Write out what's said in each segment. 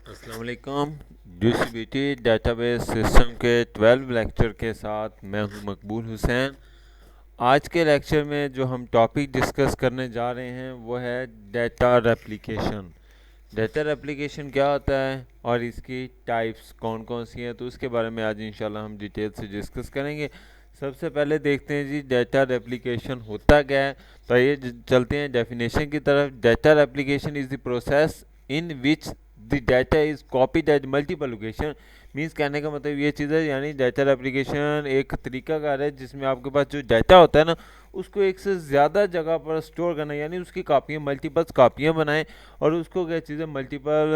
अस्सलाम वालेकुम। Distributed database system के 12 लेक्चर के साथ मैं हूं मकबूल हुसैन। आज के लेक्चर में जो हम टॉपिक डिस्कस करने जा रहे हैं वो है डेटा रेप्लिकेशन। डेटा रेप्लिकेशन क्या होता है और इसकी टाइप्स कौन कौन सी हैं, तो उसके बारे में आज इंशाल्लाह हम डिटेल से डिस्कस करेंगे। सबसे पहले देखते हैं जी डेटा रेप्लिकेशन होता क्या है। तो ये चलते हैं डेफिनेशन की तरफ। Data replication is the process in which the data is copied at multiple location. Means कहने का मतलब ये चीज़ है, यानी डाटा रेप्लिकेशन एक तरीकाकार है जिसमें आपके पास जो डाटा होता है ना, उसको एक से ज़्यादा जगह पर स्टोर करना, यानी उसकी कापियाँ मल्टीपल्स कापियाँ बनाएं और उसको क्या चीज़ें मल्टीपल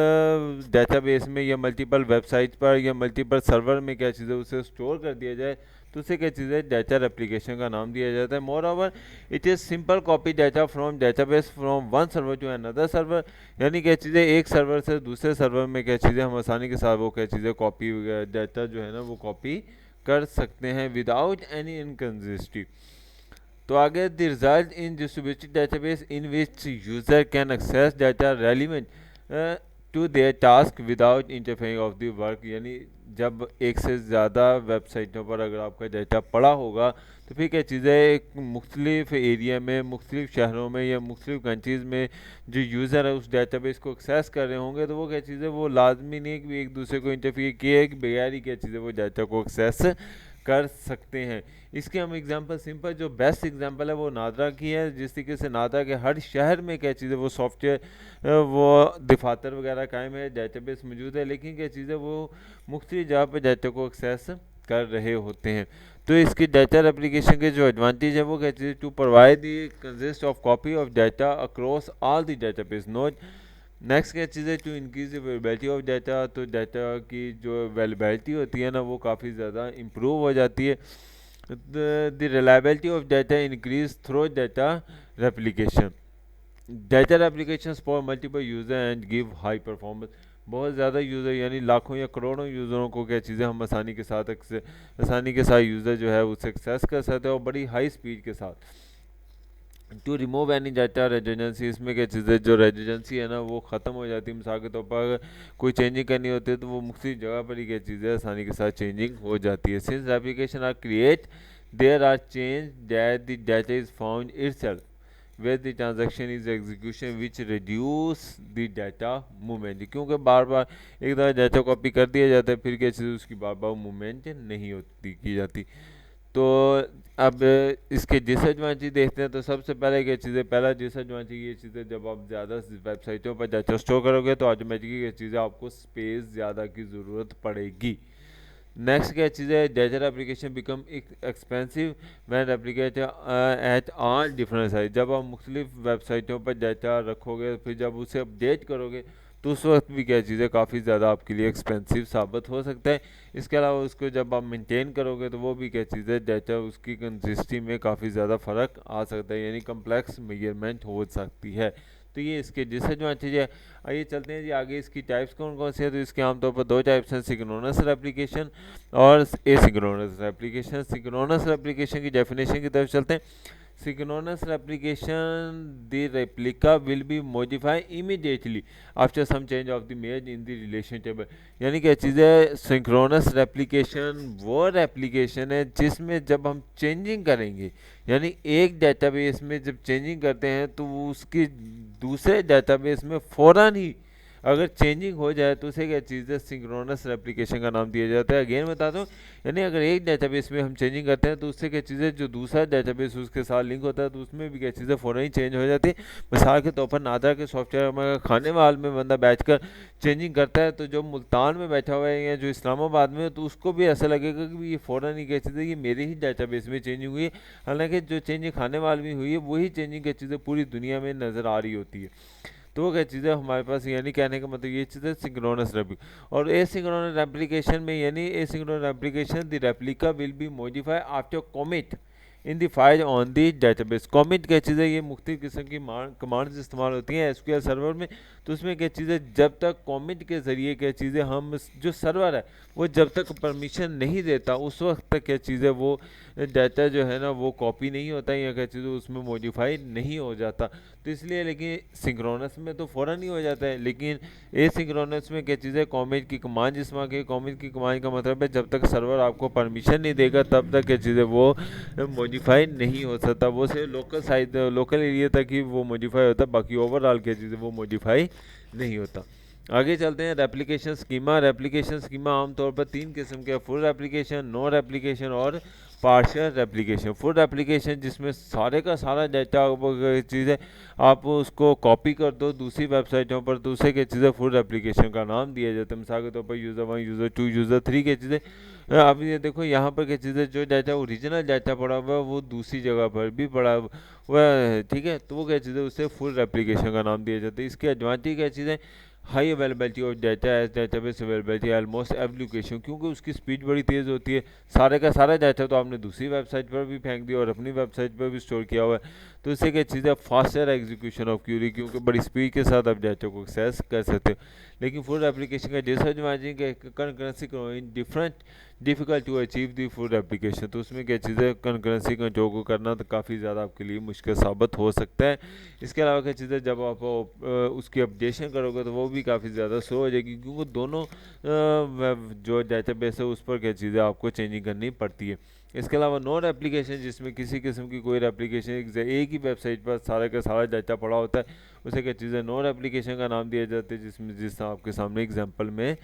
डेटाबेस में या मल्टीपल वेबसाइट पर या मल्टीपल सर्वर में क्या चीज़ें उसे स्टोर कर दिया जाए, तो उसे क्या चीज़ें डाटा रेप्लिकेशन का नाम दिया जाता है। Moreover it is simple copy data from database from one server to another server. यानी क्या चीज़ें एक सर्वर से दूसरे सर्वर में क्या चीज़ें हम आसानी के साथ वो क्या चीज़ें कॉपी डाटा जो है ना वो कॉपी कर सकते हैं विदाउट एनी इनकन्सिस्टेंसी। तो आगे the result in distributed database in which user can access data relevant to their task without interfering of the work. यानी जब एक से ज़्यादा वेबसाइटों पर अगर आपका डाटा पड़ा होगा तो फिर क्या चीज़ें एक मुख्तलिफ एरिया में, मुख्तलिफ शहरों में या मुख्तलिफ कंट्रीज़ में जो यूज़र है उस डाटाबेस को एक्सेस कर रहे होंगे, तो वो क्या चीज़ें वो लाजमी नहीं है कि एक दूसरे को इंटरफियर किए कि बगैर ही क्या चीज़ें वो डाटा को एक्सेस कर सकते हैं। इसके हम एग्जांपल सिंपल जो बेस्ट एग्जांपल है वो नादरा की है। जिस तरीके से नादरा के हर शहर में क्या चीज़ें वो सॉफ्टवेयर वो दफातर वगैरह कायम है, डेटाबेस मौजूद है, लेकिन क्या चीज़ें वो मुख्तलिफ जगह पर डाटा को एक्सेस कर रहे होते हैं। तो इसकी डाटा एप्लीकेशन के जो एडवांटेज है वो क्या चीज़ to provide the consist of copy of data across all the database node. Next क्या चीज़ है to increase availability of data. तो डाटा की जो अवेलेबिलिटी होती है ना वो काफ़ी ज़्यादा इम्प्रूव हो जाती है। The reliability of data increase through data replication. Data replication for multiple user and give high performance. बहुत ज़्यादा यूज़र यानी लाखों या करोड़ों यूज़रों को क्या चीज़ें हम आसानी के साथ यूज़र जो है उससे एक्सेस कर सकते हैं और बड़ी हाई स्पीड के साथ। To remove any data residency, इसमें क्या चीज़ है जो रेजिडेंसी है ना वो ख़त्म हो जाती है। मिसाल के तौर पर अगर कोई चेंजिंग करनी होती है तो वो मुख्तलिफ जगह पर ही क्या चीज़ है आसानी के साथ चेंजिंग हो जाती है। Since application are create there are change that the data is found itself where the transaction is execution which reduce the data movement। क्योंकि बार बार एक बार डाटा कॉपी कर दिया जाता है फिर क्या चीज़ उसकी बार बार मूवमेंट नहीं होती की जाती। तो अब इसके डिसएडवांटेज देखते हैं। तो सबसे पहले क्या चीज़ें, पहला डिसएडवांटेज ये चीज़ें जब आप ज़्यादा वेबसाइटों पर डाटा स्टोर करोगे तो ऑटोमेटिकली ये चीज़ें आपको स्पेस ज़्यादा की ज़रूरत पड़ेगी। नेक्स्ट क्या चीज़ है, डेजर application become expensive when replicate at all different size. जब आप मुख्तलिफ वेबसाइटों पर डाटा रखोगे फिर जब उसे अपडेट करोगे तो उस वक्त भी क्या चीज़ें काफ़ी ज़्यादा आपके लिए एक्सपेंसिव साबित हो सकता है। इसके अलावा उसको जब आप मेंटेन करोगे तो वो भी क्या चीज़ है डाटा उसकी कंसिस्टेंसी में काफ़ी ज़्यादा फ़र्क आ सकता है, यानी कम्प्लेक्स मेजरमेंट हो सकती है। तो ये इसके डिसएडवांटेज है। आइए चलते हैं जी आगे, इसकी टाइप्स कौन कौन सी है। तो इसके आमतौर पर दो टाइप्स हैं, सिंक्रोनस रेप्लिकेशन और एसिंक्रोनस रेप्लिकेशन। सिंक्रोनस रेप्लिकेशन की डेफिनेशन की तरफ चलते हैं। Synchronous replication the replica will be modify immediately after some change of the मेज इन द रिलेशन टेबल। यानी क्या चीज़ है, सिंक्रोनस रेप्लिकेशन वो रेप्लिकेशन है जिसमें जब हम चेंजिंग करेंगे, यानी एक डेटाबेस में जब चेंजिंग करते हैं तो वो उसकी दूसरे डेटाबेस में फ़ौरन ही अगर चेंजिंग हो जाए तो उसे क्या चीज़ है सिंक्रोनस रेप्लिकेशन का नाम दिया जाता है। अगेन बता दूं, यानी अगर एक डेटाबेस में हम चेंजिंग करते हैं तो उससे क्या चीज़ है जो दूसरा डेटाबेस उसके साथ लिंक होता है तो उसमें भी क्या चीज़ें फ़ौरन ही चेंज हो जाती है। मिसाल के तौर पर नादरा के सॉफ्टवेयर में खाने वाल में बंदा बैठकर चेंजिंग करता है तो जो मुल्तान में बैठा हुआ है या जो इस्लामाबाद में है तो उसको भी ऐसा लगेगा कि ये फ़ौरन ही क्या चीज़ है ये मेरे ही डेटाबेस में चेंजिंग हुई है। हालांकि जो चेंजिंग खाने वाल में हुई है वही चेंजिंग क्या चीज़ें पूरी दुनिया में नज़र आ रही होती है। तो वो क्या चीज़ें हमारे पास, यानी कहने का मतलब ये चीज़ें सिंक्रोनस रेप्लिक और एसिंक्रोनस रेप्लिकेशन में, यानी asynchronous replication the replica will be modify after commit in the file on the database. Comment क्या चीज़ है, ये मुख्तलिफ किस्म की कमांड्स इस्तेमाल होती हैं एसक्यूएल सर्वर में। तो उसमें क्या चीज़ है, जब तक कॉमेंट के ज़रिए क्या चीज़ है हम जो सर्वर है वो जब तक परमिशन नहीं देता उस वक्त तक क्या चीज़ है वो डाटा जो है ना वो कॉपी नहीं होता या क्या चीज़ है उसमें मॉडिफाई नहीं हो जाता। तो इसलिए लेकिन सिंक्रोनस में तो फ़ौरन ही हो जाता है, लेकिन एसिंक्रोनस में क्या चीज़ है कॉमेंट की कमांड जिसमें कि कॉमेंट की कमांड का मतलब है जब तक सर्वर आपको परमिशन नहीं देगा तब तक क्या चीज़ है वो मॉडिफाई नहीं हो सकता। वो सिर्फ लोकल साइड लोकल एरिया तक ही वो मॉडिफाई होता है, बाकी ओवरऑल क्या चीज़ है वो मॉडिफाई नहीं होता। आगे चलते हैं रेप्लिकेशन स्कीमा। रेप्लिकेशन स्कीमा आमतौर पर तीन किस्म के, फुल रेप्लिकेशन, नो रेप्लिकेशन और पार्शियल रेप्लिकेशन। फुल रेप्लिकेशन जिसमें सारे का सारा डाटा चीज़ें आप उसको कॉपी कर दो दूसरी वेबसाइटों पर, तो उसे क्या चीज़ें फुल रेप्लिकेशन का नाम दिया जाता है। मिसाल के तौर पर यूज़र 1, यूज़र 2, यूज़र 3 की चीज़ें। अब ये देखो यहाँ पर क्या चीज़ें जो डाटा ओरिजिनल डाटा पड़ा हुआ है वो दूसरी जगह पर भी पड़ा हुआ है, ठीक है, तो वो क्या चीज़ें उसे फुल रेप्लिकेशन का नाम दिया जाता है। इसकी एडवांटेज क्या चीज़ें, high availability of data as database availability almost every location, क्योंकि उसकी स्पीड बड़ी तेज़ होती है। सारे का सारा डाटा तो आपने दूसरी वेबसाइट पर भी फेंक दिया और अपनी वेबसाइट पर भी स्टोर किया हुआ है, तो इससे क्या चीज़ है फास्टर एग्जीक्यूशन ऑफ क्यूरी, क्योंकि बड़ी स्पीड के साथ आप डाटा को एक्सेस कर सकते हो। लेकिन फुल एप्लीकेशन का disadvantage concurrency different difficult to achieve the full application, तो उसमें क्या चीज़ें कंकरेंसी कंट्रोल को करना तो काफ़ी ज़्यादा आपके लिए मुश्किल साबित हो सकता है। इसके अलावा क्या चीज़ें जब आप उसकी अपडेशन करोगे तो वो भी काफ़ी ज़्यादा स्लो हो जाएगी, क्योंकि दोनों जो डेटाबेस है उस पर क्या चीज़ें आपको चेंजिंग करनी पड़ती है। इसके अलावा नोड एप्लीकेशन जिसमें किसी किस्म की कोई एप्लीकेशन एक ही वेबसाइट पर सारे का सारा डाटा पड़ा होता है, उसे क्या चीज़ें नोड एप्लीकेशन का नाम दिया जाता है, जिसमें जिस आपके सामने एग्जांपल में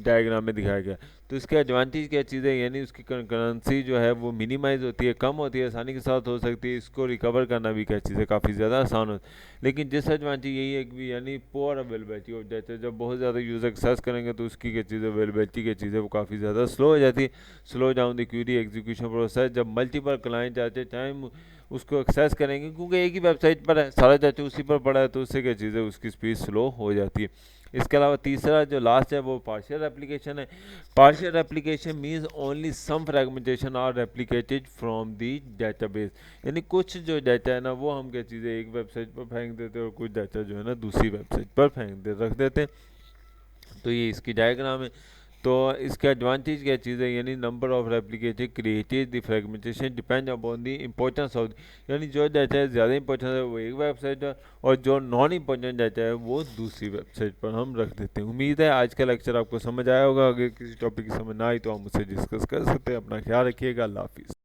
डायग्राम में दिखाया गया। तो इसके एडवांटेज क्या चीज़ है, यानी उसकी करेंसी जो है वो मिनिमाइज़ होती है, कम होती है, आसानी के साथ हो सकती है, इसको रिकवर करना भी क्या चीज़ है काफ़ी ज़्यादा आसान होता है। लेकिन डिसएडवांटेज यही है कि यानी पुअर अवेलेबिलिटी ऑफ डाटा, जब बहुत ज़्यादा यूज़र एक्सेस करेंगे तो उसकी क्या चीज़ अवेलेबिलिटी की चीज़ें वो काफ़ी ज़्यादा स्लो हो जाती है। Slow down the query execution process, जब मल्टीपल क्लाइंट आते टाइम उसको एक्सेस करेंगे, क्योंकि एक ही वेबसाइट पर है सारा डाटा उसी पर पड़ा है, तो उससे क्या चीज़ है उसकी स्पीड स्लो हो जाती है। इसके अलावा तीसरा जो लास्ट है वो पार्शियल एप्लीकेशन है। Partial application means only some fragmentation are replicated from the database, यानी कुछ जो डाटा है ना वो हम क्या चीज़ें एक वेबसाइट पर फेंक देते हैं और कुछ डाटा जो है ना दूसरी वेबसाइट पर रख देते हैं। तो ये इसकी डायग्राम है। तो इसका एडवांटेज क्या चीज़ है, यानी number of replicated created the fragmentation depend upon the importance of, यानी जो डाटा है ज़्यादा इंपॉर्टेंट है वो एक वेबसाइट है और जो नॉन इम्पोर्टेंट डाटा है वो दूसरी वेबसाइट पर हम रख देते हैं। उम्मीद है आज का लेक्चर आपको समझ आया होगा। अगर किसी टॉपिक की समझ ना आई तो हम उससे डिस्कस कर सकते हैं। अपना ख्याल रखिएगा। अल्लाह हाफिज़।